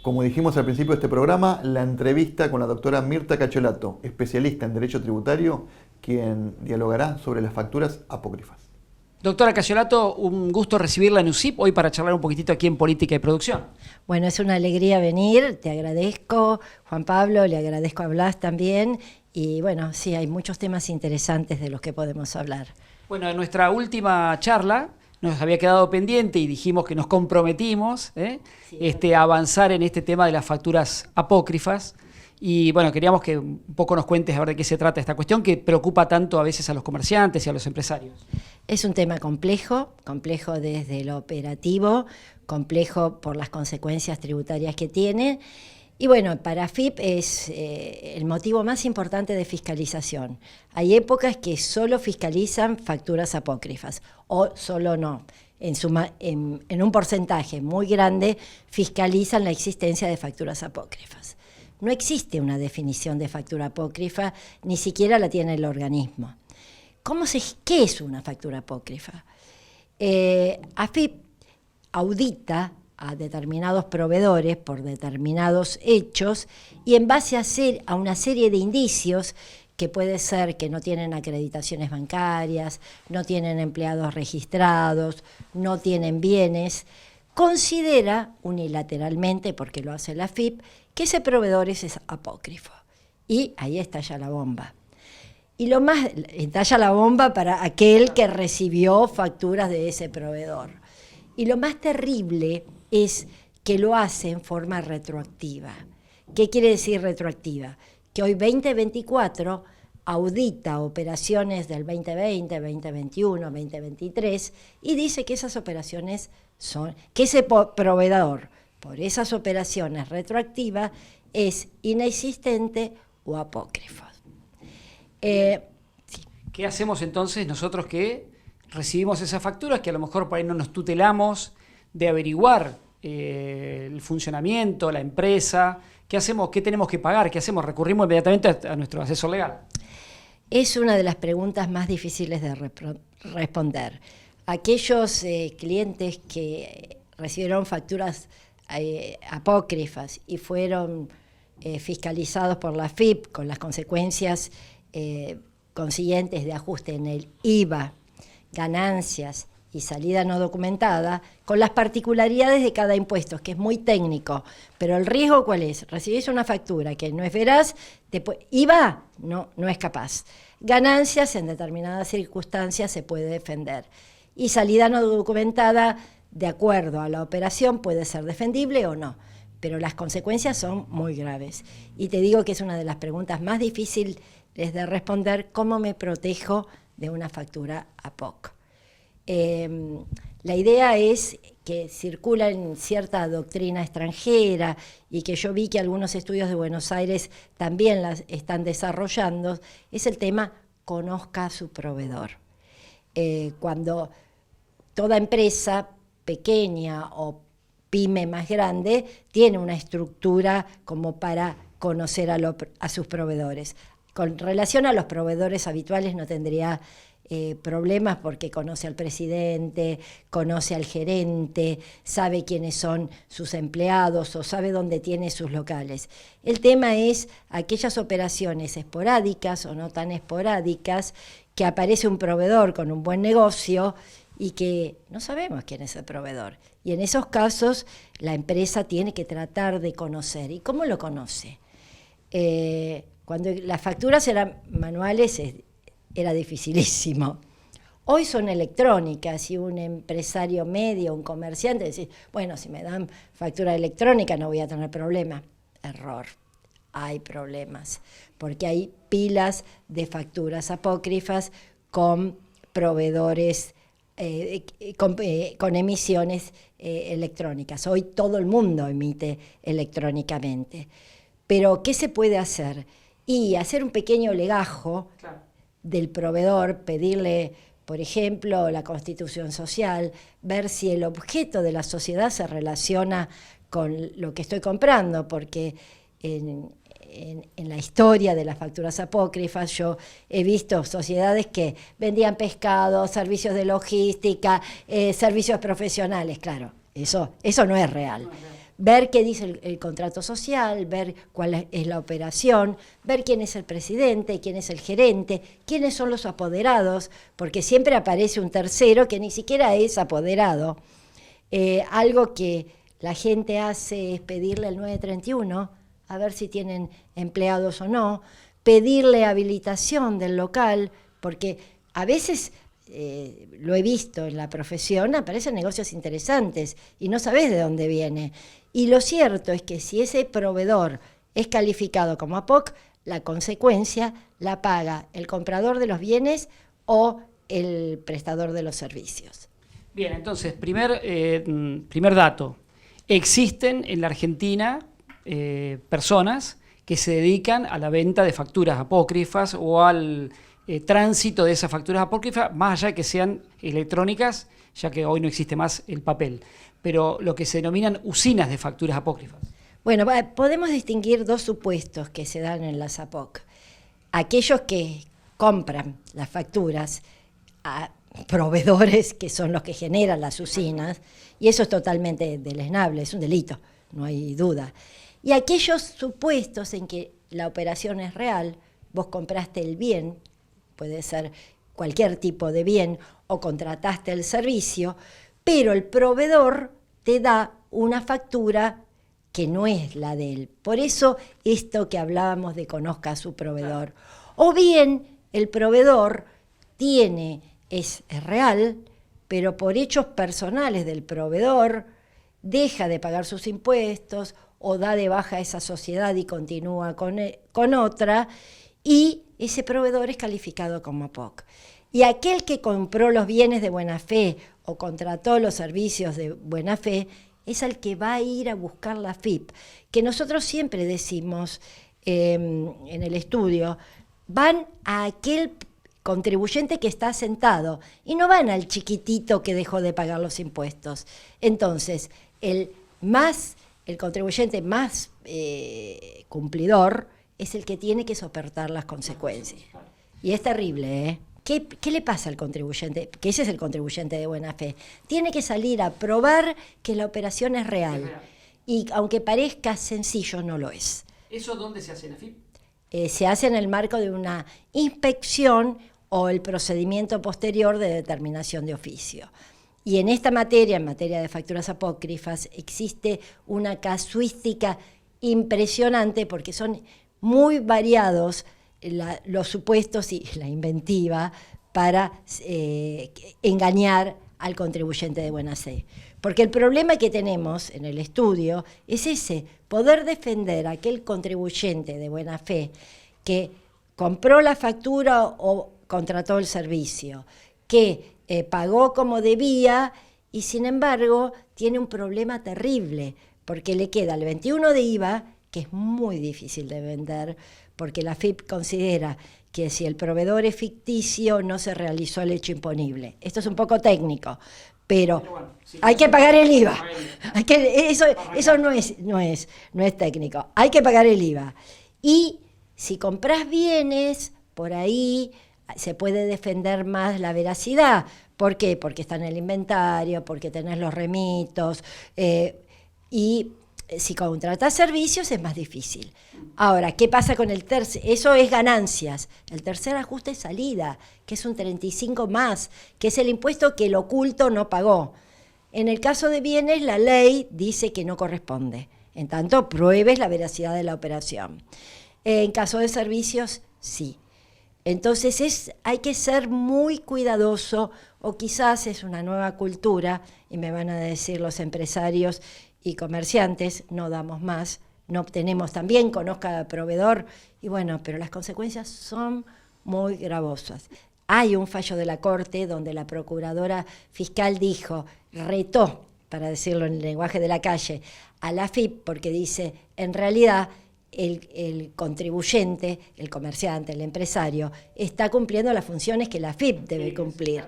Como dijimos al principio de este programa, la entrevista con la doctora Mirta Cacciolato, especialista en Derecho Tributario, quien dialogará sobre las facturas apócrifas. Doctora Cacciolato, un gusto recibirla en USIP hoy para charlar un poquitito aquí en Política y Producción. Bueno, es una alegría venir, te agradezco, Juan Pablo, le agradezco a Blas también, y bueno, sí, hay muchos temas interesantes de los que podemos hablar. Bueno, en nuestra última charla nos había quedado pendiente y dijimos que nos comprometimos a avanzar en este tema de las facturas apócrifas. Y bueno, queríamos que un poco nos cuentes a ver de qué se trata esta cuestión que preocupa tanto a veces a los comerciantes y a los empresarios. Es un tema complejo desde lo operativo, complejo por las consecuencias tributarias que tiene. Y bueno, para AFIP es el motivo más importante de fiscalización. Hay épocas que solo fiscalizan facturas apócrifas o solo no. En un porcentaje muy grande fiscalizan la existencia de facturas apócrifas. No existe una definición de factura apócrifa, ni siquiera la tiene el organismo. ¿Qué es una factura apócrifa? AFIP audita a determinados proveedores por determinados hechos y en base a una serie de indicios que puede ser que no tienen acreditaciones bancarias, no tienen empleados registrados, no tienen bienes, considera unilateralmente, porque lo hace la AFIP, que ese proveedor es apócrifo. Y ahí estalla la bomba. Y estalla la bomba para aquel que recibió facturas de ese proveedor. Y lo más terrible es que lo hace en forma retroactiva. ¿Qué quiere decir retroactiva? Que hoy 2024 audita operaciones del 2020, 2021, 2023 y dice que esas operaciones que ese proveedor por esas operaciones retroactivas es inexistente o apócrifo. Sí. ¿Qué hacemos entonces nosotros que recibimos esas facturas, que a lo mejor por ahí no nos tutelamos de averiguar el funcionamiento, la empresa? ¿Qué hacemos? ¿Qué tenemos que pagar? ¿Qué hacemos? ¿Recurrimos inmediatamente a nuestro asesor legal? Es una de las preguntas más difíciles de responder. Aquellos clientes que recibieron facturas apócrifas y fueron fiscalizados por la AFIP con las consecuencias consiguientes de ajuste en el IVA, ganancias y salida no documentada, con las particularidades de cada impuesto, que es muy técnico, pero el riesgo ¿cuál es? Recibís una factura que no es veraz, IVA no es capaz. Ganancias en determinadas circunstancias se puede defender. Y salida no documentada, de acuerdo a la operación, puede ser defendible o no, pero las consecuencias son muy graves. Y te digo que es una de las preguntas más difíciles de responder, ¿cómo me protejo de una factura APOC? La idea es que circula en cierta doctrina extranjera y que yo vi que algunos estudios de Buenos Aires también las están desarrollando, es el tema conozca a su proveedor. Cuando toda empresa pequeña o pyme más grande tiene una estructura como para conocer a sus proveedores. Con relación a los proveedores habituales no tendría problemas porque conoce al presidente, conoce al gerente, sabe quiénes son sus empleados o sabe dónde tiene sus locales. El tema es aquellas operaciones esporádicas o no tan esporádicas que aparece un proveedor con un buen negocio y que no sabemos quién es el proveedor. Y en esos casos la empresa tiene que tratar de conocer. ¿Y cómo lo conoce? Cuando las facturas eran manuales era dificilísimo. Hoy son electrónicas y un empresario medio, un comerciante, dice, bueno, si me dan factura electrónica no voy a tener problema. Error. Hay problemas, porque hay pilas de facturas apócrifas con proveedores con emisiones electrónicas. Hoy todo el mundo emite electrónicamente. Pero, ¿qué se puede hacer? Y hacer un pequeño legajo del proveedor, pedirle, por ejemplo, la constitución social, ver si el objeto de la sociedad se relaciona con lo que estoy comprando, porque en la historia de las facturas apócrifas yo he visto sociedades que vendían pescado, servicios de logística, servicios profesionales, claro, eso no es real. ver qué dice el contrato social, ver cuál es la operación, ver quién es el presidente, quién es el gerente, quiénes son los apoderados, porque siempre aparece un tercero que ni siquiera es apoderado. Algo que la gente hace es pedirle el 931, a ver si tienen empleados o no, pedirle habilitación del local, porque a veces, lo he visto en la profesión, aparecen negocios interesantes y no sabés de dónde viene. Y lo cierto es que si ese proveedor es calificado como APOC, la consecuencia la paga el comprador de los bienes o el prestador de los servicios. Bien, entonces, primer dato. Existen en la Argentina personas que se dedican a la venta de facturas apócrifas o al tránsito de esas facturas apócrifas, más allá de que sean electrónicas, ya que hoy no existe más el papel, pero lo que se denominan usinas de facturas apócrifas. Bueno, podemos distinguir dos supuestos que se dan en las APOC. Aquellos que compran las facturas a proveedores que son los que generan las usinas, y eso es totalmente deleznable, es un delito, no hay duda. Y aquellos supuestos en que la operación es real, vos compraste el bien, puede ser cualquier tipo de bien, o contrataste el servicio, pero el proveedor te da una factura que no es la de él. Por eso esto que hablábamos de conozca a su proveedor. O bien el proveedor es real, pero por hechos personales del proveedor deja de pagar sus impuestos o da de baja esa sociedad y continúa con otra, y ese proveedor es calificado como APOC. Y aquel que compró los bienes de buena fe o contrató los servicios de buena fe es el que va a ir a buscar la FIP, que nosotros siempre decimos en el estudio, van a aquel contribuyente que está sentado y no van al chiquitito que dejó de pagar los impuestos. Entonces, el contribuyente más cumplidor es el que tiene que soportar las consecuencias. Y es terrible, ¿eh? ¿Qué le pasa al contribuyente? Que ese es el contribuyente de buena fe. Tiene que salir a probar que la operación es real. Y aunque parezca sencillo, no lo es. ¿Eso dónde se hace en la FIP? Se hace en el marco de una inspección o el procedimiento posterior de determinación de oficio. Y en esta materia, en materia de facturas apócrifas, existe una casuística impresionante porque son muy variados los supuestos y la inventiva para engañar al contribuyente de buena fe. Porque el problema que tenemos en el estudio es ese, poder defender a aquel contribuyente de buena fe que compró la factura o contrató el servicio, que pagó como debía y sin embargo tiene un problema terrible porque le queda el 21 de IVA, que es muy difícil de vender, porque la FIP considera que si el proveedor es ficticio no se realizó el hecho imponible. Esto es un poco técnico, pero bueno, sí, hay que pagar el IVA. Eso no es técnico. Hay que pagar el IVA. Y si compras bienes, por ahí se puede defender más la veracidad. ¿Por qué? Porque está en el inventario, porque tenés los remitos, y si contratás servicios es más difícil. Ahora, ¿qué pasa con el tercer? Eso es ganancias. El tercer ajuste es salida, que es un 35 más, que es el impuesto que el oculto no pagó. En el caso de bienes, la ley dice que no corresponde. En tanto, pruebes la veracidad de la operación. En caso de servicios, sí. Entonces hay que ser muy cuidadoso, o quizás es una nueva cultura, y me van a decir los empresarios y comerciantes, no damos más, no obtenemos también, conozca al proveedor, y bueno, pero las consecuencias son muy gravosas. Hay un fallo de la Corte donde la procuradora fiscal retó, para decirlo en el lenguaje de la calle, a la FIP, porque dice, en realidad, el contribuyente, el comerciante, el empresario, está cumpliendo las funciones que la FIP debe cumplir.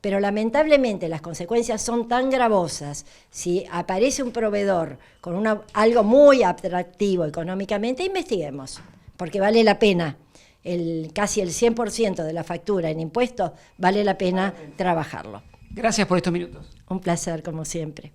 Pero lamentablemente las consecuencias son tan gravosas. Si aparece un proveedor con algo muy atractivo económicamente, investiguemos, porque vale la pena. Casi el 100% de la factura en impuestos vale la pena trabajarlo. Gracias por estos minutos. Un placer, como siempre.